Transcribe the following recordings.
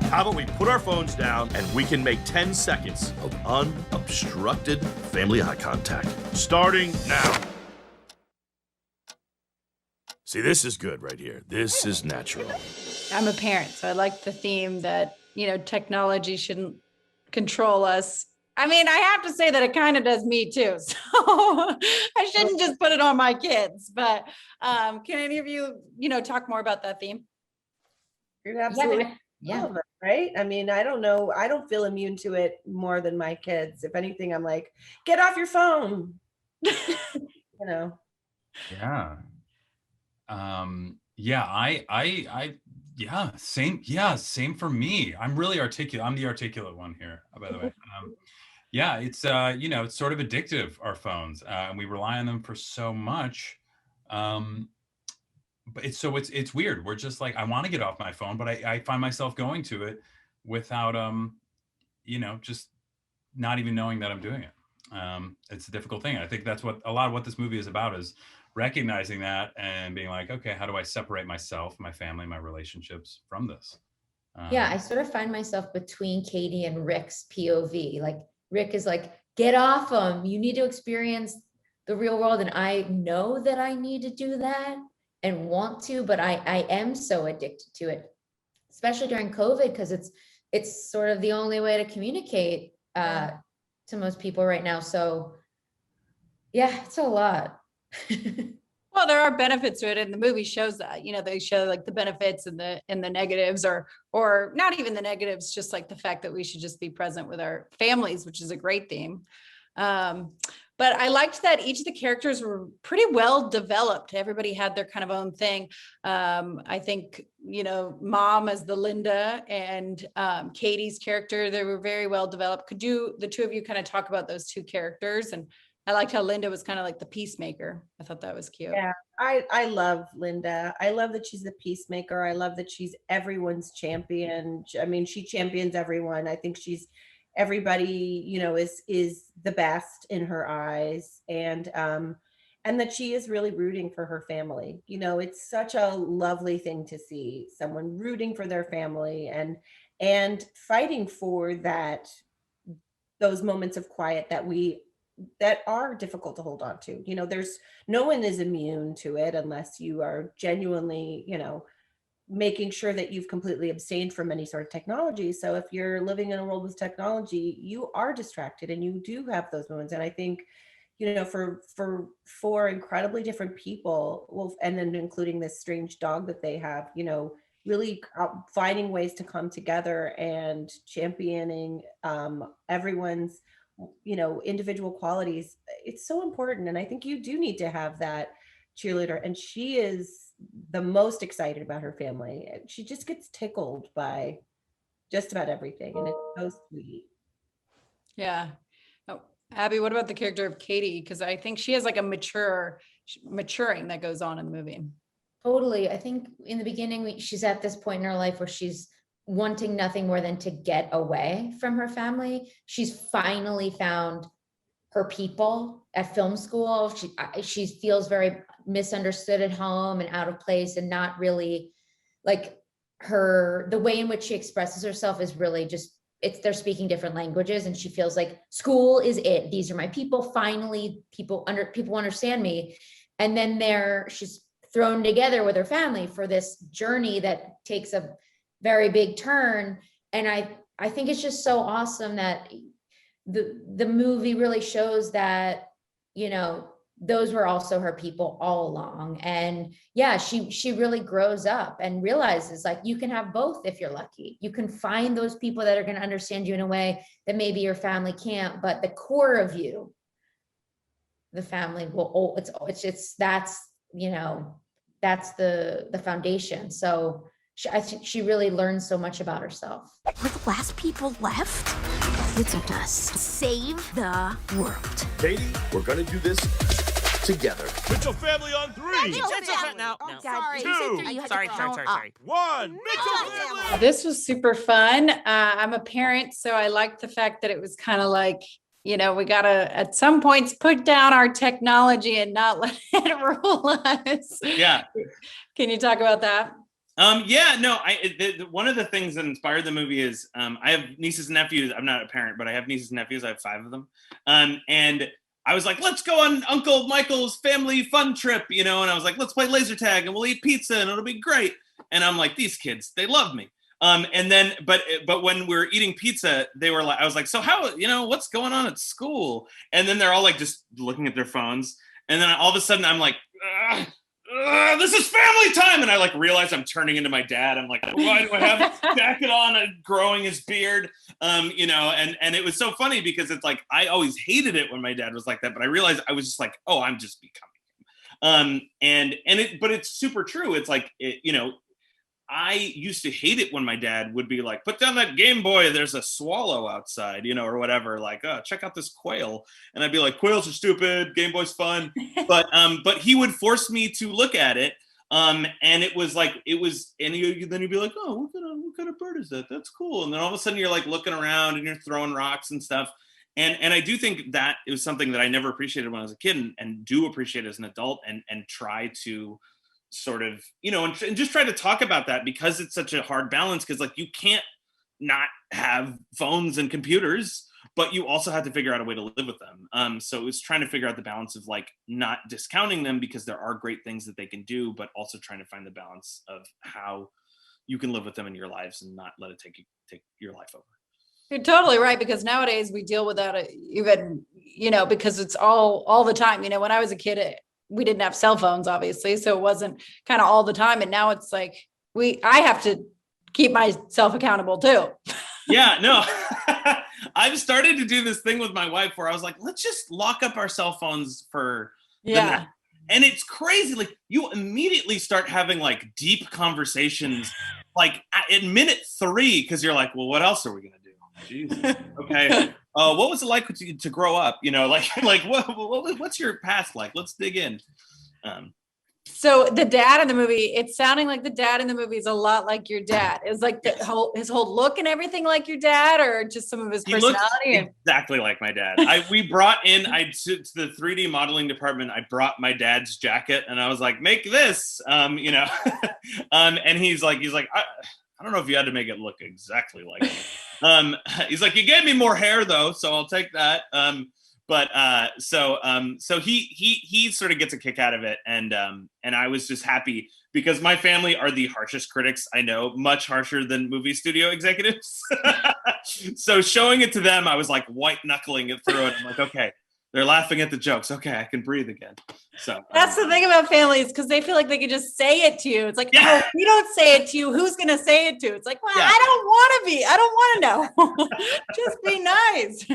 How about we put our phones down and we can make 10 seconds of unobstructed family eye contact. Starting now. See, this is good right here. This is natural. I'm a parent, so I like the theme that, technology shouldn't control us. I mean, I have to say that it kind of does me too. So I shouldn't just put it on my kids, but can any of you, talk more about that theme? You're absolutely Yeah. right. I mean, I don't know. I don't feel immune to it more than my kids. If anything, I'm like, get off your phone. Yeah. Same for me. I'm really articulate. I'm the articulate one here, by the way. It's it's sort of addictive, our phones, and we rely on them for so much. But it's weird. We're just like, I want to get off my phone, but I find myself going to it without just not even knowing that I'm doing it. It's a difficult thing. I think that's what a lot of what this movie is about, is recognizing that and being like, okay, how do I separate myself, my family, my relationships from this? I sort of find myself between Katie and Rick's POV. Like, Rick is like, get off them. You need to experience the real world. And I know that I need to do that and want to, but I am so addicted to it, especially during COVID, because it's sort of the only way to communicate to most people right now. So yeah, it's a lot. Well, there are benefits to it, and the movie shows that. They show like the benefits and the negatives, or not even the negatives, just like the fact that we should just be present with our families, which is a great theme. But I liked that each of the characters were pretty well developed. Everybody had their kind of own thing. I think, Mom as the Linda and Katie's character, they were very well developed. Could the two of you kind of talk about those two characters? And I liked how Linda was kind of like the peacemaker. I thought that was cute. Yeah, I love Linda. I love that she's the peacemaker. I love that she's everyone's champion. I mean, she champions everyone. I think everybody, is the best in her eyes, and that she is really rooting for her family. It's such a lovely thing to see someone rooting for their family and fighting for those moments of quiet that are difficult to hold on to. There's no one is immune to it unless you are genuinely, making sure that you've completely abstained from any sort of technology. So if you're living in a world with technology, you are distracted and you do have those moments. And I think, for four incredibly different people, well, and then including this strange dog that they have, really finding ways to come together and championing everyone's individual qualities, it's so important. And I think you do need to have that cheerleader, and she is the most excited about her family. She just gets tickled by just about everything, and it's so sweet. Yeah. Oh, Abby, what about the character of Katie? Because I think she has like a maturing that goes on in the movie. Totally. I think in the beginning, she's at this point in her life where she's wanting nothing more than to get away from her family. She's finally found her people at film school. She feels very misunderstood at home and out of place, and not really like the way in which she expresses herself is really just, they're speaking different languages, and she feels like school is it. These are my people. Finally, people understand me. And then she's thrown together with her family for this journey that takes a very big turn. And I think it's just so awesome that the movie really shows that, those were also her people all along. And yeah, she really grows up and realizes like you can have both if you're lucky. You can find those people that are going to understand you in a way that maybe your family can't, but the core of you, the family will, that's the foundation. So I think she really learns so much about herself. We're the last people left. It's up to us to save the world. Katie, we're gonna do this together. Mitchell family on three. No. Sorry. Two. Sorry. One. Mitchell family. This was super fun. I'm a parent, so I liked the fact that it was kind of like, we gotta at some points put down our technology and not let it rule us. Yeah. Can you talk about that? Yeah, no, one of the things that inspired the movie is I have nieces and nephews. I'm not a parent, but I have nieces and nephews. I have 5 of them. And I was like, let's go on Uncle Michael's family fun trip, and I was like, let's play laser tag and we'll eat pizza and it'll be great. And I'm like, these kids, they love me. And then, but when we were eating pizza, they were like, I was like, so how, what's going on at school? And then they're all like, just looking at their phones. And then all of a sudden I'm like, this is family time. And I like realize I'm turning into my dad. I'm like, why do I have a jacket on and growing his beard? And it was so funny because it's like, I always hated it when my dad was like that, but I realized I was just like, oh, I'm just becoming him. But it's super true. It's like, I used to hate it when my dad would be like, put down that Game Boy, there's a swallow outside, or whatever, like, oh, check out this quail. And I'd be like, quails are stupid, Game Boy's fun. But he would force me to look at it. And it was like, then you'd be like, oh, what kind of bird is that? That's cool. And then all of a sudden you're like looking around and you're throwing rocks and stuff. And I do think that it was something that I never appreciated when I was a kid and do appreciate as an adult and try to sort of, and just try to talk about that because it's such a hard balance because like you can't not have phones and computers, but you also have to figure out a way to live with them. So it's trying to figure out the balance of like not discounting them because there are great things that they can do, but also trying to find the balance of how you can live with them in your lives and not let it take your life over. You're totally right, because nowadays we deal with that even, because it's all the time. When I was a kid, we didn't have cell phones, obviously, so it wasn't kind of all the time. And now it's like I have to keep myself accountable too. Yeah, no, I've started to do this thing with my wife where I was like, let's just lock up our cell phones for the night. And it's crazy. Like you immediately start having like deep conversations, like at minute 3, because you're like, well, what else are we gonna do? Jesus. Okay. What was it like to grow up? What's your past like? Let's dig in. So the dad in the movie, it's sounding like the dad in the movie is a lot like your dad. Is like his whole look and everything like your dad, or just some of his personality? He looks exactly like my dad. We brought in to the 3D modeling department. I brought my dad's jacket, and I was like, make this, and he's like, I don't know if you had to make it look exactly like it. He's like, you gave me more hair though, so I'll take that. So he sort of gets a kick out of it, and I was just happy because my family are the harshest critics I know, much harsher than movie studio executives. So showing it to them, I was like white knuckling it through it. I'm like, okay, they're laughing at the jokes. Okay, I can breathe again. So that's the thing about families, because they feel like they can just say it to you. It's like, oh, we don't say it to you. Who's gonna say it to? It's like, well, I don't want to be. I don't want to know. Just be nice.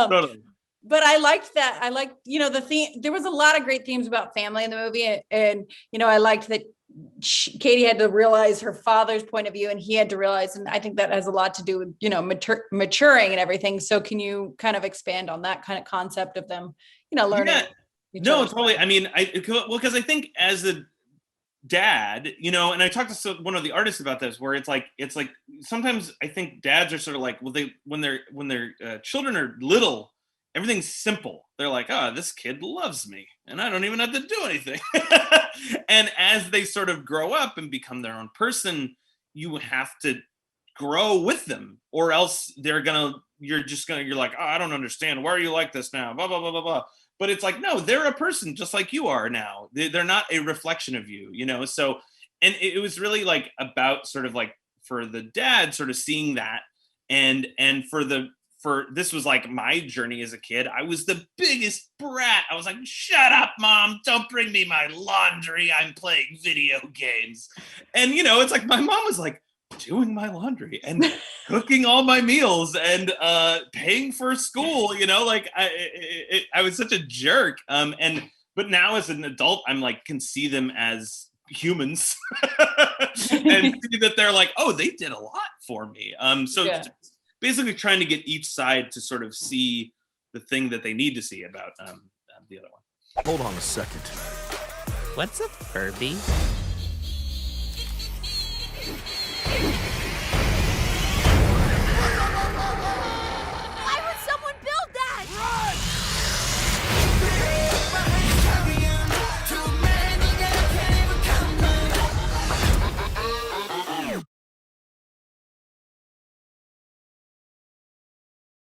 Totally. But I liked that. I liked, the theme. There was a lot of great themes about family in the movie, and I liked that Katie had to realize her father's point of view, and he had to realize, and I think that has a lot to do with maturing and everything. So can you kind of expand on that kind of concept of them, learning? Yeah. No, totally. I mean, because I think as a dad, and I talked to one of the artists about this, where it's like sometimes I think dads are sort of like, well, when their children are little, everything's simple. They're like, oh, this kid loves me and I don't even have to do anything. And as they sort of grow up and become their own person, you have to grow with them, or else you're like, oh, I don't understand. Why are you like this now? Blah, blah, blah, blah, blah. But it's like, no, they're a person just like you are now. They're not a reflection of you, So, and it was really like about sort of like for the dad sort of seeing that, and for this was like my journey as a kid. I was the biggest brat. I was like, shut up, mom. Don't bring me my laundry. I'm playing video games. And, it's like my mom was like doing my laundry and cooking all my meals and paying for school, I was such a jerk. But now as an adult, I'm like, can see them as humans and see that they're like, oh, they did a lot for me. Basically trying to get each side to sort of see the thing that they need to see about the other one. Hold on a second. What's a Furby?